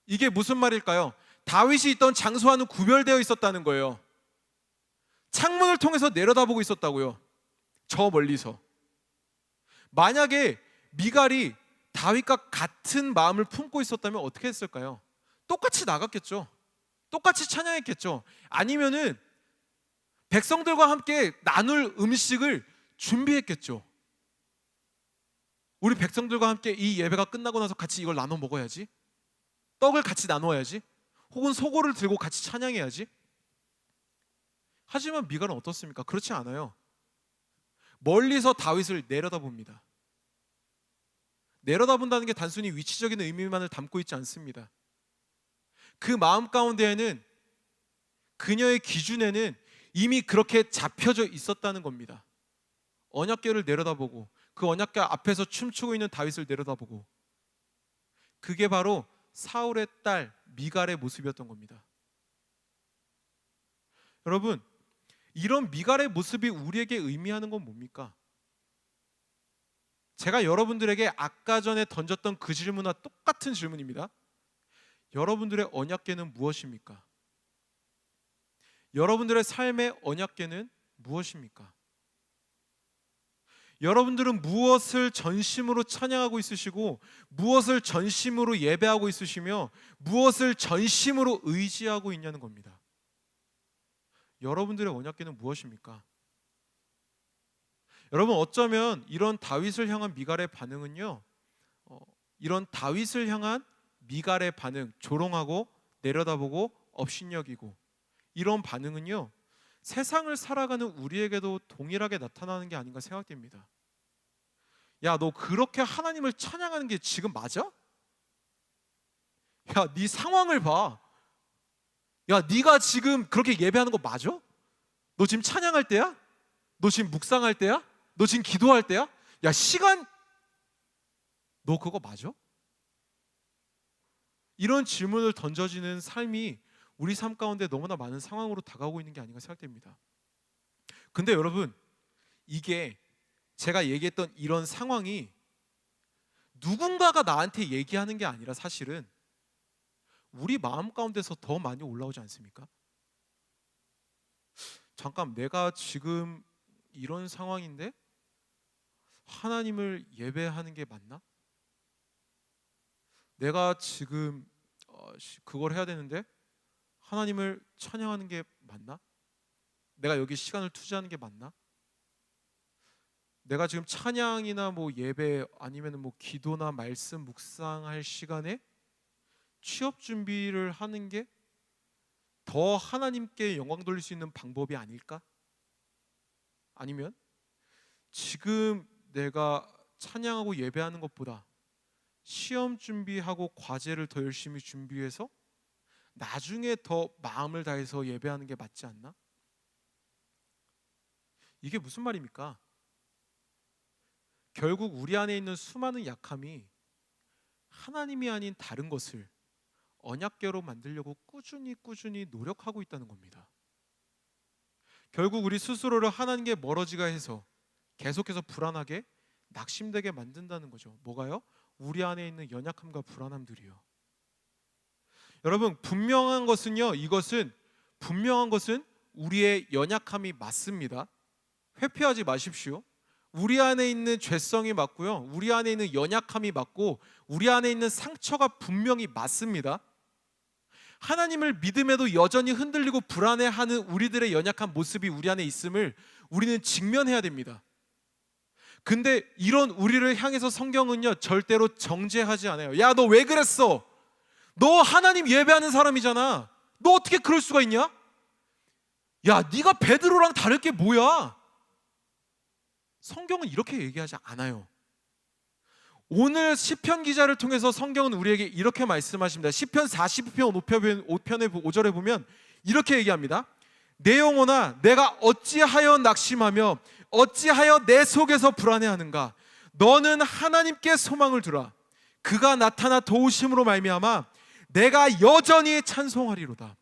[SPEAKER 1] 이게 무슨 말일까요? 다윗이 있던 장소와는 구별되어 있었다는 거예요. 창문을 통해서 내려다보고 있었다고요. 저 멀리서. 만약에 미갈이 다윗과 같은 마음을 품고 있었다면 어떻게 했을까요? 똑같이 나갔겠죠. 똑같이 찬양했겠죠. 아니면은 백성들과 함께 나눌 음식을 준비했겠죠. 우리 백성들과 함께 이 예배가 끝나고 나서 같이 이걸 나눠 먹어야지. 떡을 같이 나눠야지. 혹은 소고를 들고 같이 찬양해야지. 하지만 미갈은 어떻습니까? 그렇지 않아요. 멀리서 다윗을 내려다봅니다. 내려다본다는 게 단순히 위치적인 의미만을 담고 있지 않습니다. 그 마음 가운데에는, 그녀의 기준에는 이미 그렇게 잡혀져 있었다는 겁니다. 언약궤를 내려다보고 그 언약궤 앞에서 춤추고 있는 다윗을 내려다보고, 그게 바로 사울의 딸 미갈의 모습이었던 겁니다. 여러분, 이런 미갈의 모습이 우리에게 의미하는 건 뭡니까? 제가 여러분들에게 아까 전에 던졌던 그 질문과 똑같은 질문입니다. 여러분들의 언약궤는 무엇입니까? 여러분들의 삶의 언약궤는 무엇입니까? 여러분들은 무엇을 전심으로 찬양하고 있으시고 무엇을 전심으로 예배하고 있으시며 무엇을 전심으로 의지하고 있냐는 겁니다. 여러분들의 언약궤는 무엇입니까? 여러분, 어쩌면 이런 다윗을 향한 미갈의 반응은요, 이런 다윗을 향한 미갈의 반응, 조롱하고 내려다보고 업신여기고, 이런 반응은요, 세상을 살아가는 우리에게도 동일하게 나타나는 게 아닌가 생각됩니다. 야, 너 그렇게 하나님을 찬양하는 게 지금 맞아? 야, 네 상황을 봐. 야, 네가 지금 그렇게 예배하는 거 맞아? 너 지금 찬양할 때야? 너 지금 묵상할 때야? 너 지금 기도할 때야? 야, 시간, 너 그거 맞아? 이런 질문을 던져지는 삶이 우리 삶 가운데 너무나 많은 상황으로 다가오고 있는 게 아닌가 생각됩니다. 근데 여러분, 이게 제가 얘기했던 이런 상황이 누군가가 나한테 얘기하는 게 아니라 사실은 우리 마음 가운데서 더 많이 올라오지 않습니까? 잠깐, 내가 지금 이런 상황인데 하나님을 예배하는 게 맞나? 내가 지금 그걸 해야 되는데 하나님을 찬양하는 게 맞나? 내가 여기 시간을 투자하는 게 맞나? 내가 지금 찬양이나 뭐 예배 아니면 뭐 기도나 말씀 묵상할 시간에 취업 준비를 하는 게 더 하나님께 영광 돌릴 수 있는 방법이 아닐까? 아니면 지금 내가 찬양하고 예배하는 것보다 시험 준비하고 과제를 더 열심히 준비해서 나중에 더 마음을 다해서 예배하는 게 맞지 않나? 이게 무슨 말입니까? 결국 우리 안에 있는 수많은 약함이 하나님이 아닌 다른 것을 언약궤로 만들려고 꾸준히 노력하고 있다는 겁니다. 결국 우리 스스로를 하나님께 멀어지게 해서 계속해서 불안하게 낙심되게 만든다는 거죠. 뭐가요? 우리 안에 있는 연약함과 불안함들이요. 여러분, 분명한 것은요, 분명한 것은 우리의 연약함이 맞습니다. 회피하지 마십시오. 우리 안에 있는 죄성이 맞고요, 우리 안에 있는 연약함이 맞고 우리 안에 있는 상처가 분명히 맞습니다. 하나님을 믿음에도 여전히 흔들리고 불안해하는 우리들의 연약한 모습이 우리 안에 있음을 우리는 직면해야 됩니다. 근데 이런 우리를 향해서 성경은요, 절대로 정죄하지 않아요. 야, 너 왜 그랬어? 너 하나님 예배하는 사람이잖아. 너 어떻게 그럴 수가 있냐? 야, 네가 베드로랑 다를 게 뭐야? 성경은 이렇게 얘기하지 않아요. 오늘 시편 기자를 통해서 성경은 우리에게 이렇게 말씀하십니다. 시편 42편 5편의 5절에 보면 이렇게 얘기합니다. 내 영혼아, 내가 어찌하여 낙심하며 어찌하여 내 속에서 불안해하는가? 너는 하나님께 소망을 두라. 그가 나타나 도우심으로 말미암아 내가 여전히 찬송하리로다.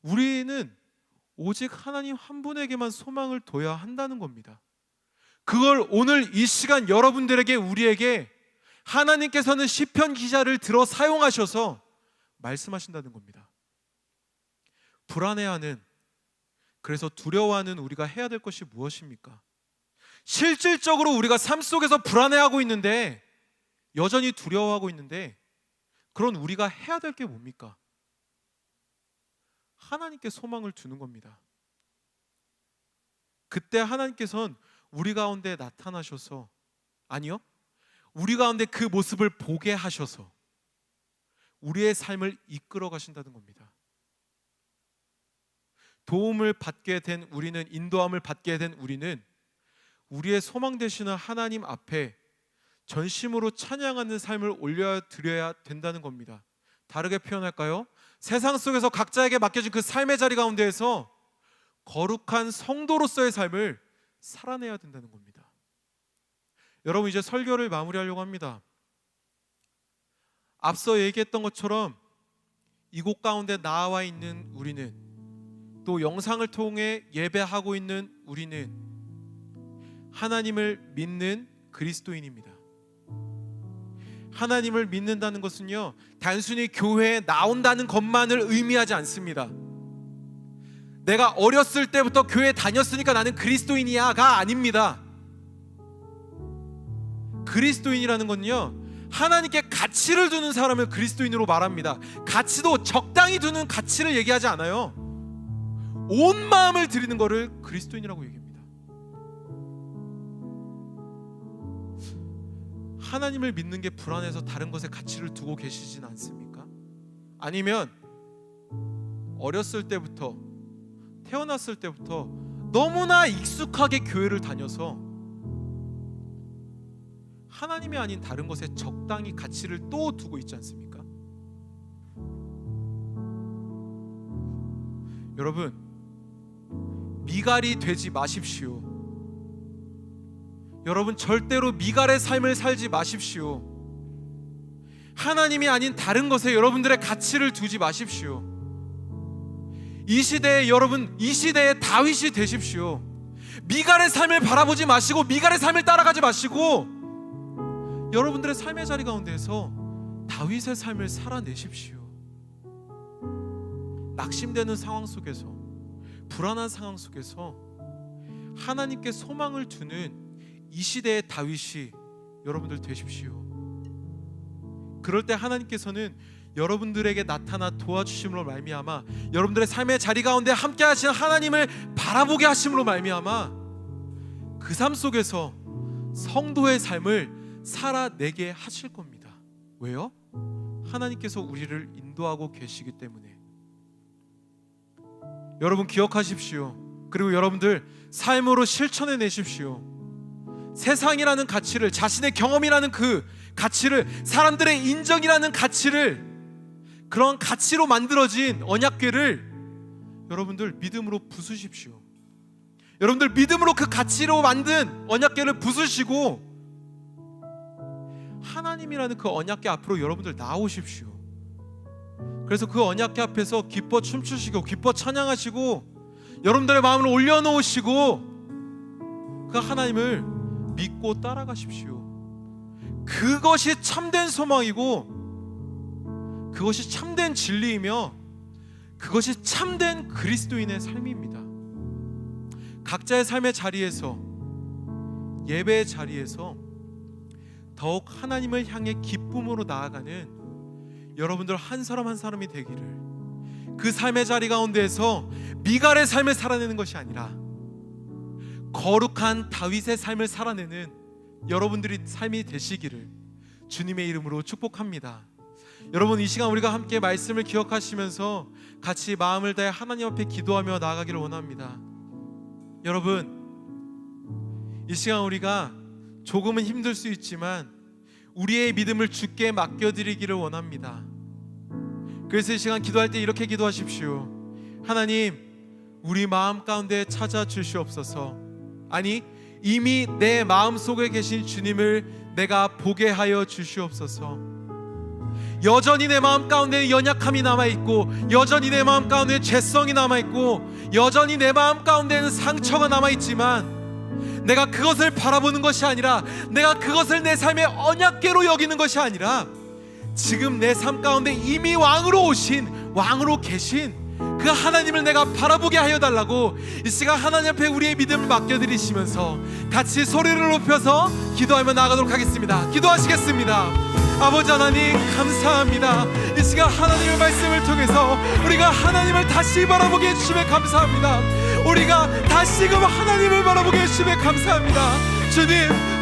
[SPEAKER 1] 우리는 오직 하나님 한 분에게만 소망을 둬야 한다는 겁니다. 그걸 오늘 이 시간 여러분들에게, 우리에게 하나님께서는 시편 기자를 들어 사용하셔서 말씀하신다는 겁니다. 불안해하는, 그래서 두려워하는 우리가 해야 될 것이 무엇입니까? 실질적으로 우리가 삶 속에서 불안해하고 있는데, 여전히 두려워하고 있는데, 그런 우리가 해야 될 게 뭡니까? 하나님께 소망을 두는 겁니다. 그때 하나님께서는 우리 가운데 나타나셔서, 아니요, 우리 가운데 그 모습을 보게 하셔서 우리의 삶을 이끌어 가신다는 겁니다. 도움을 받게 된 우리는, 인도함을 받게 된 우리는 우리의 소망 되시는 하나님 앞에 전심으로 찬양하는 삶을 올려드려야 된다는 겁니다. 다르게 표현할까요? 세상 속에서 각자에게 맡겨진 그 삶의 자리 가운데에서 거룩한 성도로서의 삶을 살아내야 된다는 겁니다. 여러분, 이제 설교를 마무리하려고 합니다. 앞서 얘기했던 것처럼 이곳 가운데 나와 있는 우리는, 또 영상을 통해 예배하고 있는 우리는 하나님을 믿는 그리스도인입니다. 하나님을 믿는다는 것은요, 단순히 교회에 나온다는 것만을 의미하지 않습니다. 내가 어렸을 때부터 교회에 다녔으니까 나는 그리스도인이야가 아닙니다. 그리스도인이라는 건요, 하나님께 가치를 두는 사람을 그리스도인으로 말합니다. 가치도 적당히 두는 가치를 얘기하지 않아요. 온 마음을 드리는 것을 그리스도인이라고 얘기합니다. 하나님을 믿는 게 불안해서 다른 것에 가치를 두고 계시진 않습니까? 아니면 어렸을 때부터, 태어났을 때부터 너무나 익숙하게 교회를 다녀서 하나님이 아닌 다른 것에 적당히 가치를 또 두고 있지 않습니까? 여러분, 미갈이 되지 마십시오. 여러분, 절대로 미갈의 삶을 살지 마십시오. 하나님이 아닌 다른 것에 여러분들의 가치를 두지 마십시오. 이 시대에 여러분, 이 시대의 다윗이 되십시오. 미갈의 삶을 바라보지 마시고 미갈의 삶을 따라가지 마시고 여러분들의 삶의 자리 가운데에서 다윗의 삶을 살아내십시오. 낙심되는 상황 속에서, 불안한 상황 속에서 하나님께 소망을 두는 이 시대의 다윗이 여러분들 되십시오. 그럴 때 하나님께서는 여러분들에게 나타나 도와주심으로 말미암아 여러분들의 삶의 자리 가운데 함께 하시는 하나님을 바라보게 하심으로 말미암아 그 삶 속에서 성도의 삶을 살아내게 하실 겁니다. 왜요? 하나님께서 우리를 인도하고 계시기 때문에. 여러분 기억하십시오. 그리고 여러분들 삶으로 실천해 내십시오. 세상이라는 가치를, 자신의 경험이라는 그 가치를, 사람들의 인정이라는 가치를, 그런 가치로 만들어진 언약궤를 여러분들 믿음으로 부수십시오. 여러분들 믿음으로 그 가치로 만든 언약궤를 부수시고 하나님이라는 그 언약궤 앞으로 여러분들 나오십시오. 그래서 그 언약궤 앞에서 기뻐 춤추시고 기뻐 찬양하시고 여러분들의 마음을 올려놓으시고 그 하나님을 믿고 따라가십시오. 그것이 참된 소망이고 그것이 참된 진리이며 그것이 참된 그리스도인의 삶입니다. 각자의 삶의 자리에서, 예배의 자리에서 더욱 하나님을 향해 기쁨으로 나아가는 여러분들 한 사람 한 사람이 되기를, 그 삶의 자리 가운데에서 미갈의 삶을 살아내는 것이 아니라 거룩한 다윗의 삶을 살아내는 여러분들이 삶이 되시기를 주님의 이름으로 축복합니다. 여러분, 이 시간 우리가 함께 말씀을 기억하시면서 같이 마음을 다해 하나님 앞에 기도하며 나아가기를 원합니다. 여러분, 이 시간 우리가 조금은 힘들 수 있지만 우리의 믿음을 주께 맡겨드리기를 원합니다. 그래서 이 시간 기도할 때 이렇게 기도하십시오. 하나님, 우리 마음 가운데 찾아주시옵소서. 아니, 이미 내 마음속에 계신 주님을 내가 보게 하여 주시옵소서. 여전히 내 마음 가운데 연약함이 남아있고 여전히 내 마음 가운데 죄성이 남아있고 여전히 내 마음 가운데는 상처가 남아있지만 내가 그것을 바라보는 것이 아니라, 내가 그것을 내 삶의 언약궤로 여기는 것이 아니라 지금 내 삶 가운데 이미 왕으로 오신, 왕으로 계신 그 하나님을 내가 바라보게 하여 달라고 이 시간 하나님 앞에 우리의 믿음을 맡겨드리시면서 같이 소리를 높여서 기도하며 나아가도록 하겠습니다. 기도하시겠습니다. 아버지 하나님, 감사합니다. 이 시간 하나님의 말씀을 통해서 우리가 하나님을 다시 바라보게 해주심에 감사합니다. 우리가 다시금 하나님을 바라보게 해주심에 감사합니다.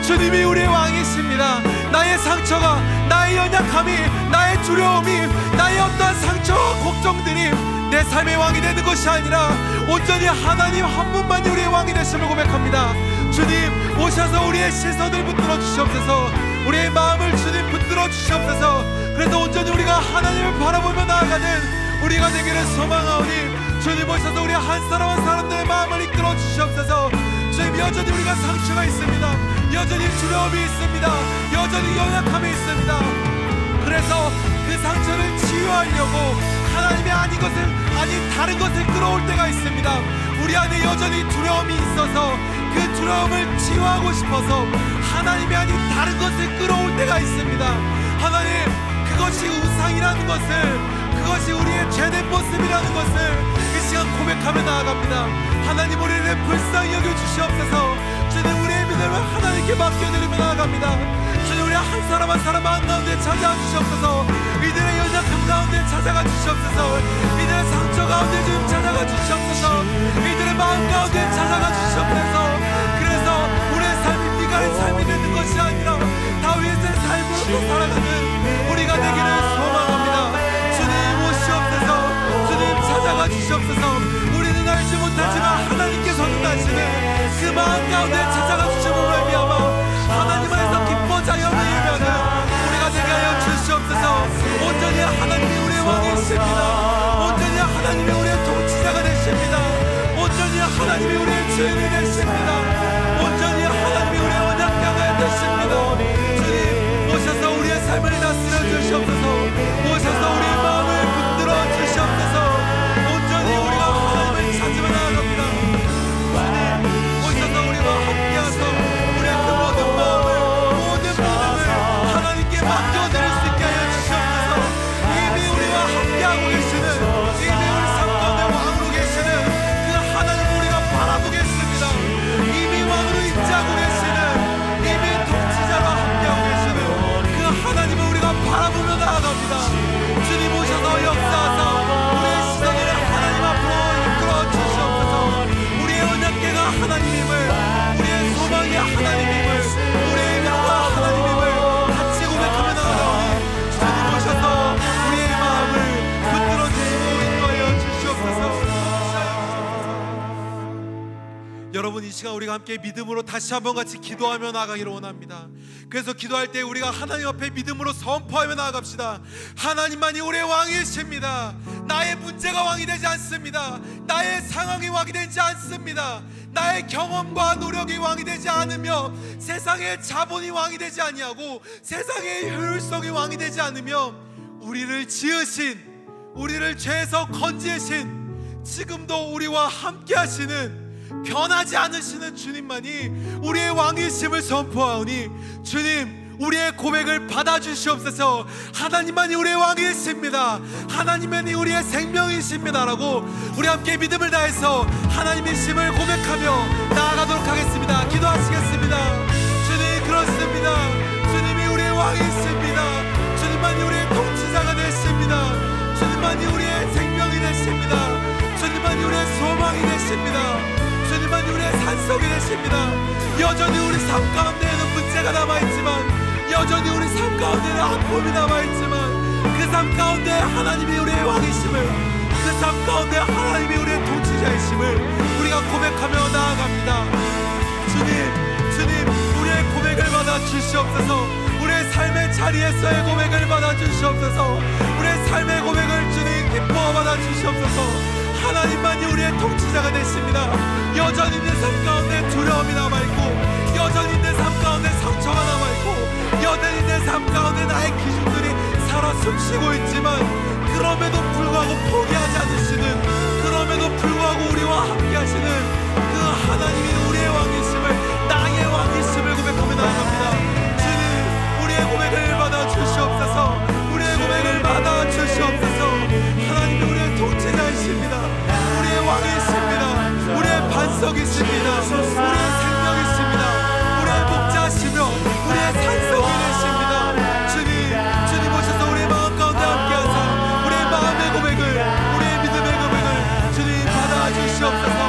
[SPEAKER 1] 주님이 우리의 왕이십니다. 나의 상처가, 나의 연약함이, 나의 두려움이, 나의 어떠한 상처와 걱정들이 내 삶의 왕이 되는 것이 아니라 온전히 하나님 한 분만이 우리의 왕이 되심을 고백합니다. 주님, 오셔서 우리의 시선을 붙들어 주시옵소서. 우리의 마음을 주님 붙들어 주시옵소서. 그래서 온전히 우리가 하나님을 바라보며 나아가는 우리가 되기를 소망하오니 주님, 오셔서 우리 한 사람 한 사람들의 마음을 이끌어 주시옵소서. 주님, 여전히 우리가 상처가 있습니다. 여전히 두려움이 있습니다. 여전히 연약함이 있습니다. 그래서 그 상처를 치유하려고 하나님이 아닌 것을, 아닌 다른 것을 끌어올 때가 있습니다. 우리 안에 여전히 두려움이 있어서 그 두려움을 치유하고 싶어서 하나님이 아닌 다른 것을 끌어올 때가 있습니다. 하나님, 그것이 우상이라는 것을, 그것이 우리의 죄된 모습이라는 것을 이 시간 고백하며 나아갑니다. 하나님, 우리를 불쌍히 여겨 주시옵소서. 주님, 우리의 믿음을 하나님께 맡겨드리며 나아갑니다. 주님, 우리 한 사람 한 사람 마음 가운데 찾아와 주시옵소서. 이들의 연약함 가운데 찾아가 주시옵소서. 이들의 상처 가운데 좀 찾아가 주시옵소서. 이들의 마음 가운데 찾아가 주시옵소서. 그래서 우리의 삶이 비가의 삶이 되는 것이 아니라 다윗의 삶으로 또 살아가는 우리가 되기를 소망합니다. 주님, 오시옵소서. 주님, 찾아가 주시옵소서. 우리는 알지 못하지만 하나님께서는 아시는 그 마음 가운데 찾아가 주시므로 말미암아 하나님 안에서 기뻐 자유하며 예배하는 우리가 되게 하여 주시옵소서. 온전히 하나님이 우리의 왕이십니다. 온전히 하나님이 우리의 통치자가 되십니다. 온전히 하나님이 우리의 주인이 되십니다. 온전히 하나님이 우리의 원약자가 되십니다. 주님, 오셔서 우리의 삶을 다스려 주시옵소서. 오셔서 우리의 마음을 붙들어 주시옵소서. 온전히 우리가 하나님을 찾으며 나아갑니다. 주님, 오셔서 우리와 함께하서 우리의 그 모든 마음을, 모든 믿음을 하나님께 맡겨드릴 수 있게 하여 주시옵소서. 이미 우리와 함께하고 계시는, 이미 우리 삶 가운데 왕으로 계시는 그 하나님 우리가 바라보고 계십니다. 이미 왕으로 입지하고 계시는, 이미 통치자로 함께하고 계시는 그 하나님을 우리가 바라보며 나아갑니다. 주님, 오셔서 역사하사 우리의 시선을 하나님 앞으로 이끌어 주시옵소서. 우리의 언약궤가 하나님임을, 우리의 소망이 하나님임을, 우리의 믿음과 하나님임을 같이 고백하며 나아가오니 주님, 오셔서 우리의 마음을 붙들어 주시고 인도하여 주시옵소서. 여러분, 이 시간 우리가 함께 믿음으로 다시 한번 같이 기도하며 나아가기를 원합니다. 그래서 기도할 때 우리가 하나님 앞에 믿음으로 선포하며 나아갑시다. 하나님만이 우리의 왕이십니다. 나의 문제가 왕이 되지 않습니다. 나의 상황이 왕이 되지 않습니다. 나의 경험과 노력이 왕이 되지 않으며 세상의 자본이 왕이 되지 아니하고 세상의 효율성이 왕이 되지 않으며 우리를 지으신, 우리를 죄에서 건지신, 지금도 우리와 함께 하시는, 변하지 않으시는 주님만이 우리의 왕이심을 선포하오니 주님, 우리의 고백을 받아주시옵소서. 하나님만이 우리의 왕이십니다. 하나님만이 우리의 생명이십니다라고 우리 함께 믿음을 다해서 하나님이심을 고백하며 나아가도록 하겠습니다. 기도하시겠습니다. 주님, 그렇습니다. 주님이 우리의 왕이십니다. 주님만이 우리의 통치자가 되십니다. 주님만이 우리의 생명이 되십니다. 주님만이 우리의 소망이 되십니다. 주님만이 우리의 산속이 되십니다. 여전히 우리 삶 가운데에는 문제가 남아있지만, 여전히 우리 삶 가운데는 아픔이 남아있지만, 그 삶 가운데 하나님이 우리의 왕이심을, 그 삶 가운데 하나님이 우리의 통치자이심을 우리가 고백하며 나아갑니다. 주님, 우리의 고백을 받아 주시옵소서. 우리의 삶의 자리에서의 고백을 받아 주시옵소서. 우리의 삶의 고백을 주님 기뻐 받아 주시옵소서. 하나님만이 우리의 통치자가 되십니다. 여전히 내 삶 가운데 두려움이 남아있고, 여전히 내 삶 가운데 상처가 남아있고, 여전히 내 삶 가운데 나의 기준들이 살아 숨쉬고 있지만, 그럼에도 불구하고 포기하지 않으시는, 그럼에도 불구하고 우리와 함께 하시는 그 하나님이 우리의 왕이심을, 나의 왕이심을 고백하며 나아갑니다. 주님, 우리의 고백을 받아 주시옵소서. 우리의 고백을 받아 주시옵소서. 하나님이 우리의 통치자이십니다. 우리의 왕이십니다. 우리의 반석이십니다. 우리의 생명이십니다. 우리의 목자시며 우리의 산성이 되십니다. 주님 오셔서 우리의 마음 가운데 함께하사 우리의 마음의 고백을, 우리의 믿음의 고백을 주님 받아 주시옵소서.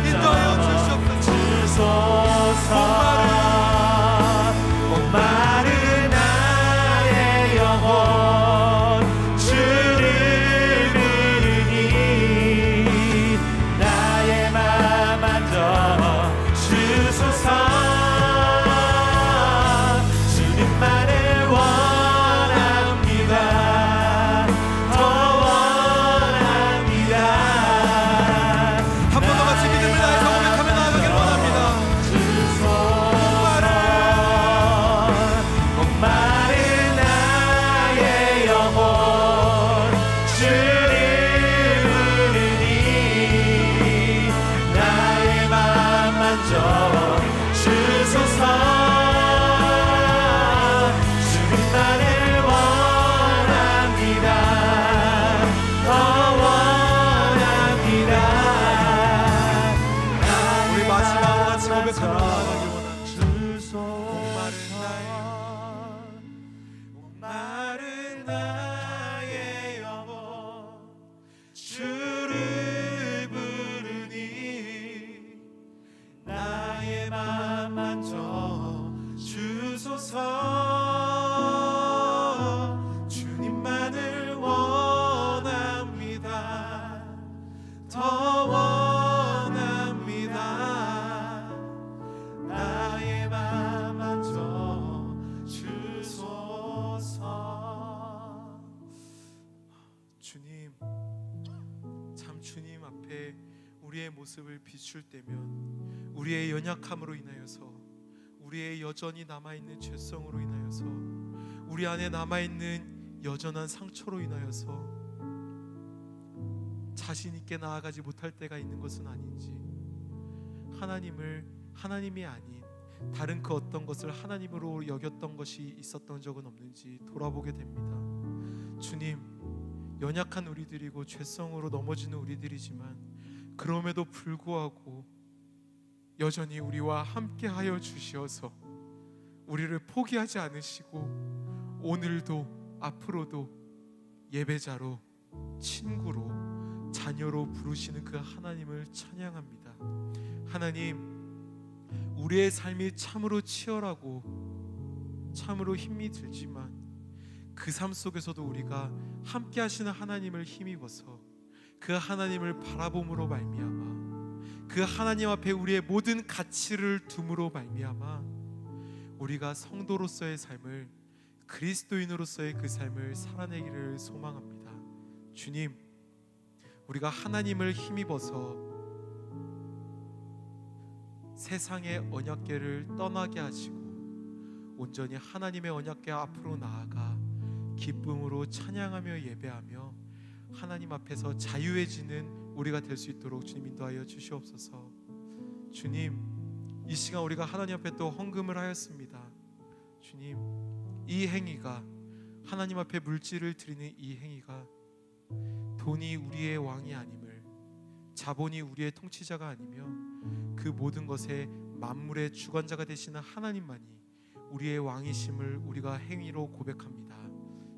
[SPEAKER 1] 인도하여 주시옵소서.
[SPEAKER 5] 목마른 나의 영혼 주를 부르니 나의 맘 만져 주소서. 주님만을 원합니다. 더 원합니다.
[SPEAKER 1] 한 번 더 같이 믿음을 다해서 고백하며 나아가기를 원합니다.
[SPEAKER 5] 목마른 나의 영혼 주를 부르니 나의 맘 만져 주소서. 주님만을 원합니다.
[SPEAKER 1] 나아가길 원합니다.
[SPEAKER 5] 목마른 나의 영혼 주를 부르니 나의 맘 만져 주소서. 주님만을 원합니다. 더 원합니다. 나의 맘 만져 주소서.
[SPEAKER 1] 주님, 참 주님 앞에 우리의 모습을 비출 때면 우리의 연약함으로 인하여서, 우리의 여전히 남아있는 죄성으로 인하여서, 우리 안에 남아있는 여전한 상처로 인하여서 자신 있게 나아가지 못할 때가 있는 것은 아닌지, 하나님이 아닌 다른 그 어떤 것을 하나님으로 여겼던 것이 있었던 적은 없는지 돌아보게 됩니다. 주님, 연약한 우리들이고 죄성으로 넘어지는 우리들이지만 그럼에도 불구하고 여전히 우리와 함께하여 주시어서 우리를 포기하지 않으시고 오늘도 앞으로도 예배자로, 친구로, 자녀로 부르시는 그 하나님을 찬양합니다. 하나님, 우리의 삶이 참으로 치열하고 참으로 힘이 들지만 그 삶 속에서도 우리가 함께 하시는 하나님을 힘입어서 그 하나님을 바라봄으로 말미암아, 그 하나님 앞에 우리의 모든 가치를 둠으로 말미암아 우리가 성도로서의 삶을, 그리스도인으로서의 그 삶을 살아내기를 소망합니다. 주님, 우리가 하나님을 힘입어서 세상의 언약궤를 떠나게 하시고 온전히 하나님의 언약궤 앞으로 나아가 기쁨으로 찬양하며 예배하며 하나님 앞에서 자유해지는 우리가 될 수 있도록 주님 인도하여 주시옵소서. 주님, 이 시간 우리가 하나님 앞에 또 헌금을 하였습니다. 주님, 이 행위가, 하나님 앞에 물질을 드리는 이 행위가 돈이 우리의 왕이 아님을, 자본이 우리의 통치자가 아니며 그 모든 것의 만물의 주관자가 되시는 하나님만이 우리의 왕이심을 우리가 행위로 고백합니다.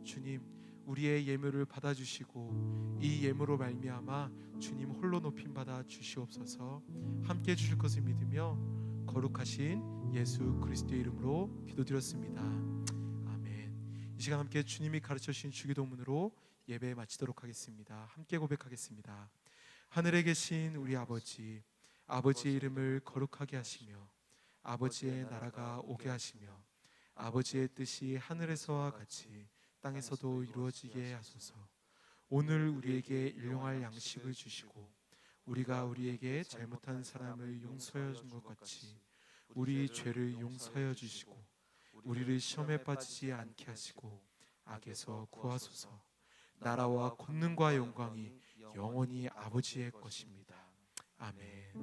[SPEAKER 1] 주님, 우리의 예물을 받아주시고 이 예물로 말미암아 주님 홀로 높임 받아 주시옵소서. 함께 해주실 것을 믿으며 거룩하신 예수 그리스도의 이름으로 기도드렸습니다. 아멘. 이 시간 함께 주님이 가르쳐 주신 주기도문으로 예배 마치도록 하겠습니다. 함께 고백하겠습니다. 하늘에 계신 우리 아버지, 아버지의 이름을 거룩하게 하시며 아버지의 나라가 오게 하시며 아버지의 뜻이 하늘에서와 같이 땅에서도 이루어지게 하소서. 오늘 우리에게 일용할 양식을 주시고 우리가 우리에게 잘못한 사람을 용서하여 준 것 같이 우리 죄를 용서하여 주시고 우리를 시험에 빠지지 않게 하시고 악에서 구하소서. 나라와 권능과 영광이 영원히 아버지의 것입니다. 아멘.